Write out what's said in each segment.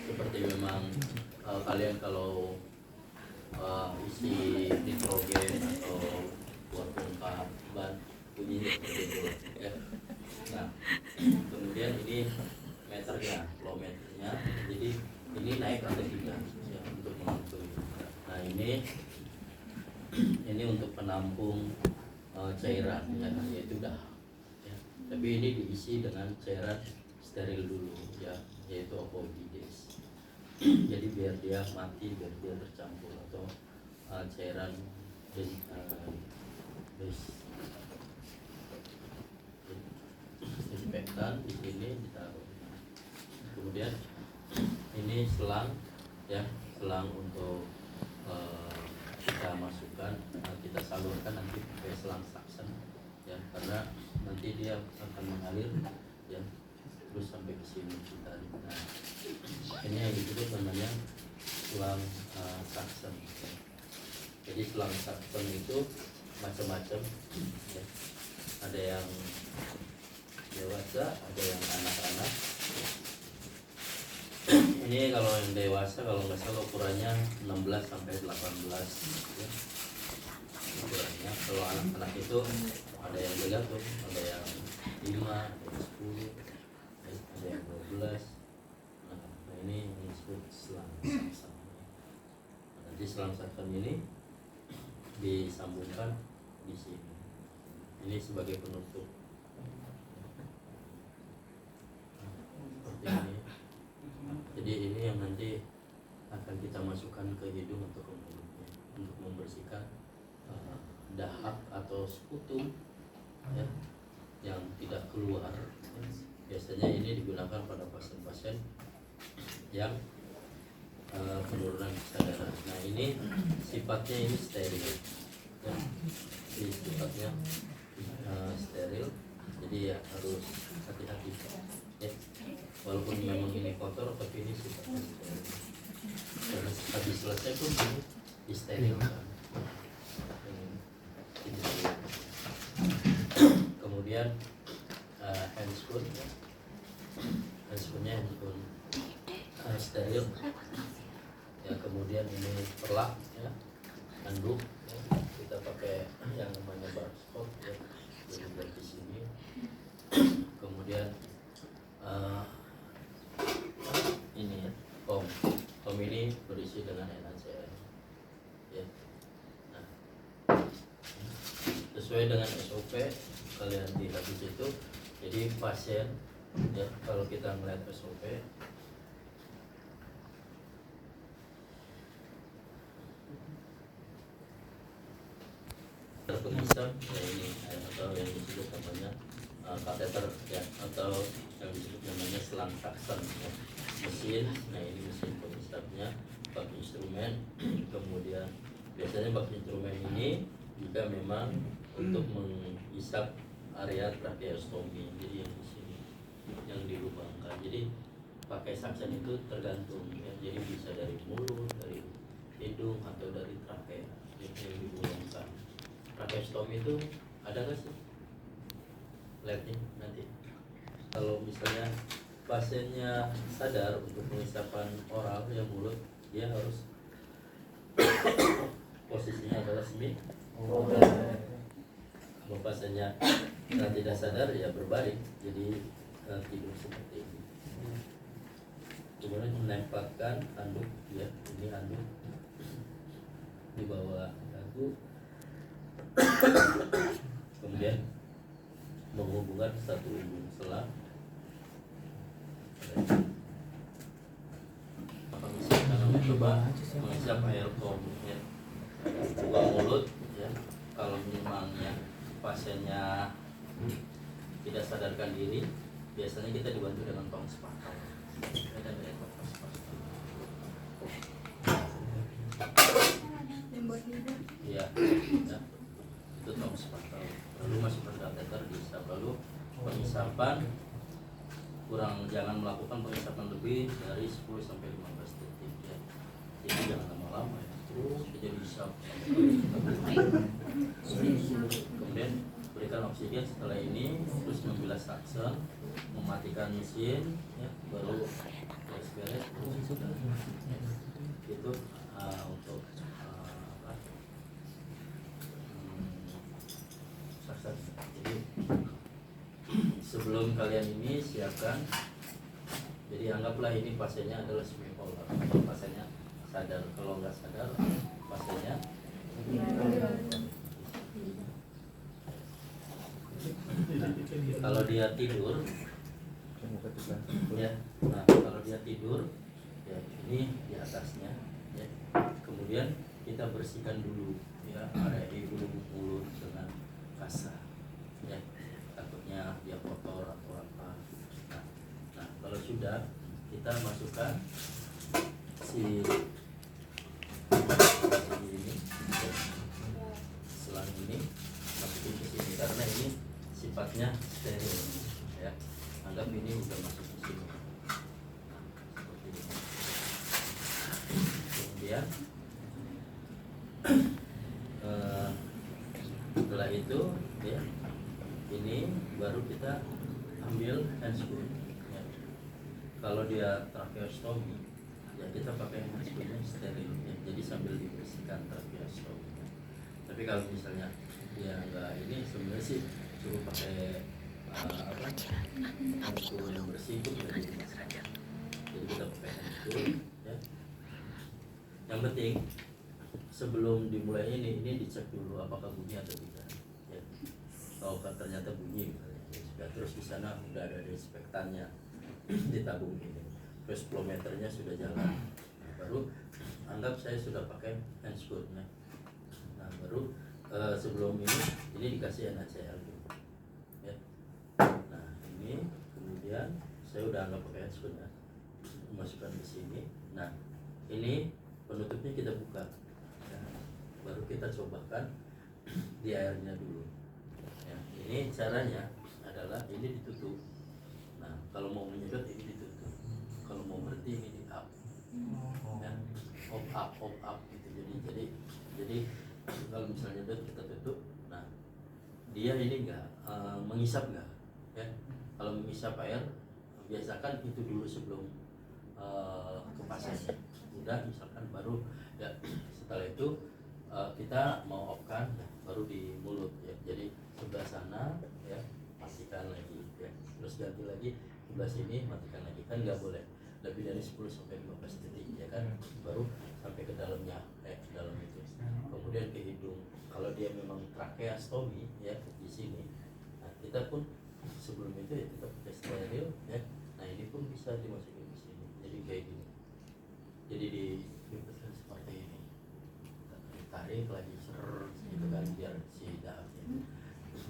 seperti memang kalian kalau isi nitrogen atau buat lengkap ban bunyinya seperti itu ya. Nah kemudian ini meternya, flow meternya, jadi ini naik ke lantai 3 ya, untuk menampung. Nah ini untuk penampung cairan ya, yaitu dahak ya. Tapi ini diisi dengan cairan steril dulu ya, yaitu opoides. Jadi biar dia mati, biar dia tercampur atau cairan desinfektan di sini ditaruh. Kemudian ini selang ya, selang untuk kita masukkan, kita salurkan nanti pakai selang suction ya, karena nanti dia akan mengalir ya terus sampai ke sini kita. Nah ini yang disebut namanya selang suction ya. Jadi selang suction itu macam-macam ya. Ada yang dewasa, ada yang anak-anak. Ini kalau yang dewasa kalau nggak salah ukurannya 16 sampai 18 ya. Ukurannya. Kalau anak-anak itu ada yang bergantung, ada yang 5, ada yang 10, ada yang 12. Nah ini yang disebut selang suction. Nanti selang suction ini disambungkan di sini. Ini sebagai penutup. Seperti ini. Jadi ini yang nanti akan kita masukkan ke hidung atau ke mulutnya untuk membersihkan dahak atau sekutu ya, yang tidak keluar. Biasanya ini digunakan pada pasien-pasien yang penurunan kesadaran. Nah ini sifatnya ini steril ya. Ini sifatnya steril, jadi ya harus hati-hati ya. Walaupun memang ini kotor, tapi ini sifatnya steril. Karena habis selesai pun ini disterilkan. Kemudian handscoon ya. Handscoonnya handscoon steril ya. Kemudian ini perlak ya, handuk ya. Kita pakai yang namanya barcode ya, jadi buat di sini. Kemudian ini ya, kom ini berisi dengan NaCl ya. Nah, sesuai dengan SOP kalian lihat di situ. Jadi pasien ya, kalau kita melihat SOP terpengisap ya, ini atau yang disebut namanya kateter ya, atau yang disebut namanya selang suction ya. Mesin, nah ini mesin pengisapnya, bak instrumen. Kemudian biasanya bak instrumen ini juga memang untuk mengisap area tracheostomi, jadi yang di sini yang dilubangkan. Jadi pakai suction itu tergantung ya, jadi bisa dari mulut, dari hidung atau dari trachea yang dilubangkan. Tracheostomi itu ada nggak sih? Lihatnya nanti. Kalau misalnya pasiennya sadar untuk pengisapan oral ya mulut, dia harus posisinya adalah semi. Kalau pasiennya tidak sadar ya berbaring, jadi tidur seperti ini. Kemudian menempatkan handuk ya, ini handuk di bawah dagu. Kemudian menghubungkan satu ujung selang. Coba mengisap air kom ya. Buka mulut ya. Kalau memangnya pasiennya tidak sadarkan diri, biasanya kita dibantu dengan tong spatol. Iya, ya. Itu tong spatol. Lalu masukkan kateter diisap, lalu pengisapan jangan melakukan pengisapan lebih dari 10 sampai 15 detik ya. Jadi jangan lama-lama ya. Terus kita diisap. Kemudian berikan oksigen setelah ini, terus membilas suction, mematikan mesin ya, baru beres-beres. sebelum kalian ini siapkan. Jadi anggaplah ini pasiennya adalah semipolar. Kalau pasiennya sadar, kalau nggak sadar pasiennya kalau dia tidur ya, nah kalau dia tidur ya ini di atasnya ya. Kemudian kita bersihkan dulu ya area hidung, mulut dengan kasar ya, takutnya dia kotor atau apa. Nah kalau sudah, kita masukkan si ini ya, selang ini masukin ke sini karena ini sifatnya steril ya. Anggap ini udah masuk ke sini. Seperti ini. Kemudian setelah itu ya, ini baru kita ambil handscoon ya. Kalau dia tracheostomy ya kita pakai handscoonnya steril ya. Jadi sambil dibersihkan tracheostomy ya. Tapi kalau misalnya dia enggak ini, sebenarnya sih suruh pakai handscoon bersih itu jadi kita pakai handscoon ya. Yang penting sebelum dimulai ini dicek dulu apakah bunyi atau tidak ya. Kalau ternyata bunyi misalnya ya sudah, terus di sana udah ada desinfektannya di tabung ini, terus flow-meternya sudah jalan, nah, baru anggap saya sudah pakai handscoon ya. Nah baru sebelum ini dikasih NaCl ya. Nah ini kemudian saya udah anggap pakai handscoon ya, masukkan ke sini. Nah ini penutupnya kita buka ya. Baru kita cobakan di airnya dulu ya. Ini caranya adalah ini ditutup. Nah kalau mau menyedot ini ditutup, kalau mau berhenti ini di up ya. Op up gitu. Jadi kalau misalnya nyedot kita tutup. Nah dia ini enggak mengisap enggak ya. Kalau mengisap air biasakan itu dulu sebelum ke pasiennya. Udah misalkan baru ya, setelah itu kita mau opkan ya, baru di mulut ya. Jadi sebelah sana ya matikan lagi ya, terus ganti lagi sebelah sini matikan lagi, kan nggak boleh lebih dari 10 sampai 15 detik ya kan, baru sampai ke dalamnya ke dalam itu. Kemudian ke hidung, kalau dia memang tracheostomy ya di sini, nah kita pun sebelum itu ya kita pakai steril ya. Nah ini pun bisa dimasukin di sini, jadi kayak gini. Jadi dibesarkan seperti ini, tarik lagi ser gitu kan biar si dahaknya itu.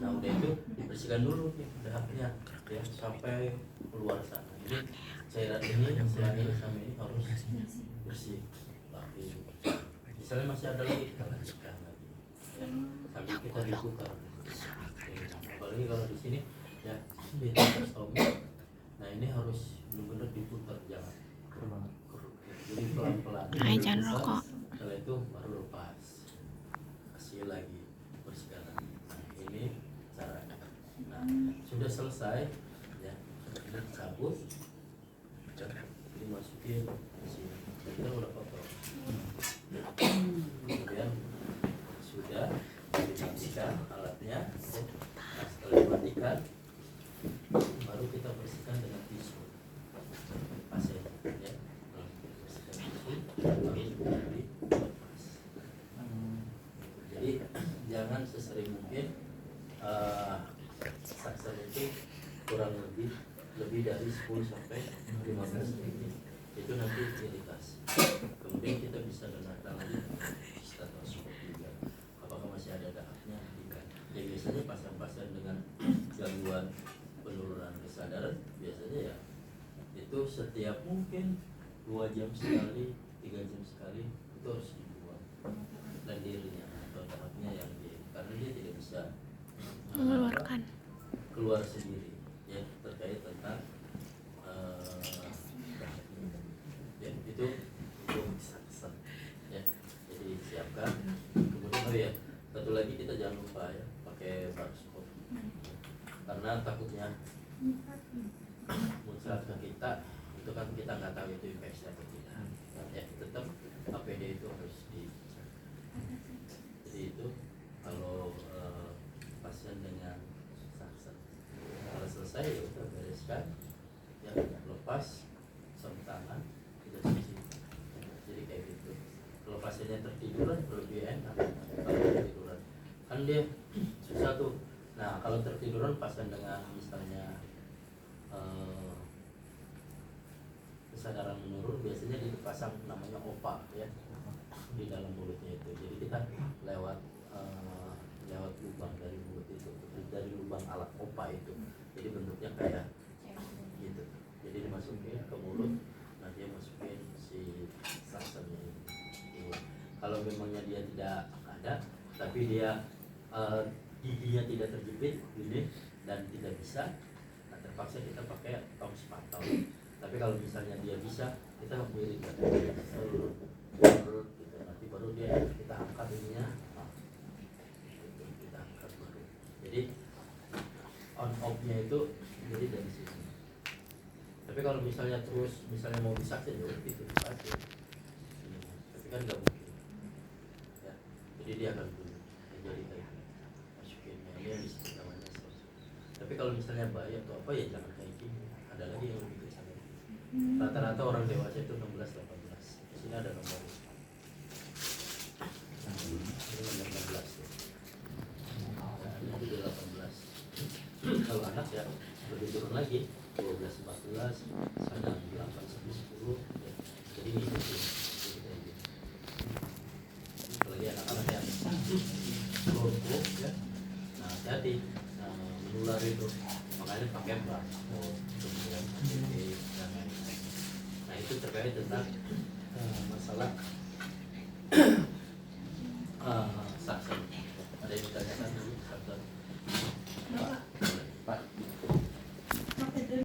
Nah udah itu dibersihkan dulu nih dahaknya ya sampai keluar sana. Jadi cairan ini selang ini sama ini harus bersih. Tapi misalnya masih ada lagi kita lanjutkan lagi ya, sambil kita diputar. Apalagi kalau di sini ya di tracheostomy, nah ini harus benar-benar diputar, jangan jadi pelan-pelan. Jangan rokok. Setelah itu baru lepas, kasih lagi, bersihkan lagi. Nah ini caranya. Nah sudah selesai ya, ini cabut dan dimasukin ke sini. Kita udah foto. Kemudian sudah dimatikan alatnya. Nah setelah dimatikan baru kita bersihkan dengan tisu pasien ya. Jadi jangan sesering mungkin saksen itu kurang lebih dari 10 sampai 15 menit, itu nanti iritasi. Kemudian kita bisa dengarkan lagi stetoskop juga apakah masih ada dahaknya tidak. Ya biasanya pasien-pasien dengan gangguan penurunan kesadaran biasanya ya itu setiap mungkin 2 jam sekali, 3 jam sekali itu harus dibuang lendirnya atau tahapnya yang karena dia tidak bisa mengeluarkan keluar sendiri ya, terkait tentang ya itu saksen ya. Jadi siapkan. Kemudian oh ya satu lagi kita jangan lupa ya pakai barcode karena takutnya muncrat ke kita itu kan kita nggak tahu itu infeksi atau tidak ya, tetap APD itu harus dicek. Jadi itu kalau pasien dengan saksen kalau selesai ya udah lepaskan, ya lepas sarung tangan kita sisi. Jadi kayak gitu. Kalau pasiennya tertiduran lebih enak kalau tertiduran. Kan dia susah tuh. Nah kalau tertiduran pasien dengan misalnya kesadaran menurun, biasanya dipasang namanya opa ya di dalam mulutnya itu. Jadi kita lewat lewat lubang dari mulut itu, dari lubang alat opa itu. Jadi bentuknya kayak gitu. Jadi dimasukin ke mulut, nah dia masukin si saksennya ini. Kalau memangnya dia tidak ada, tapi dia giginya tidak terjepit gini dan tidak bisa, nah terpaksa kita pakai tong spatol. Tapi kalau misalnya dia bisa, kita miring gitu, nanti baru dia kita angkat ininya, kita angkat baru. Jadi on off-nya itu jadi dari sini. Tapi kalau misalnya terus misalnya mau disaksin ya itu disaksin. Tapi kan nggak mungkin. Ya, jadi dia akan bunyi. Jadi kayak masukin ini yang disebut namanya source. Tapi kalau misalnya bayi atau apa ya jangan kayak gini. Ada lagi yang lebih kecil. Rata-rata orang dewasa itu 16-18. Di sini ada nomor. Ini nomor 16 ya. Nah, ini juga 18. Kalau anak ya lebih turun lagi 12-14, sana 8-10 ya. Jadi gitu sih. Apalagi anak-anak yang kelompok ya. Nah hati-hati menular itu, makanya pakai barcode kemudian KTP dan lain-lain. Nah itu terkait tentang masalah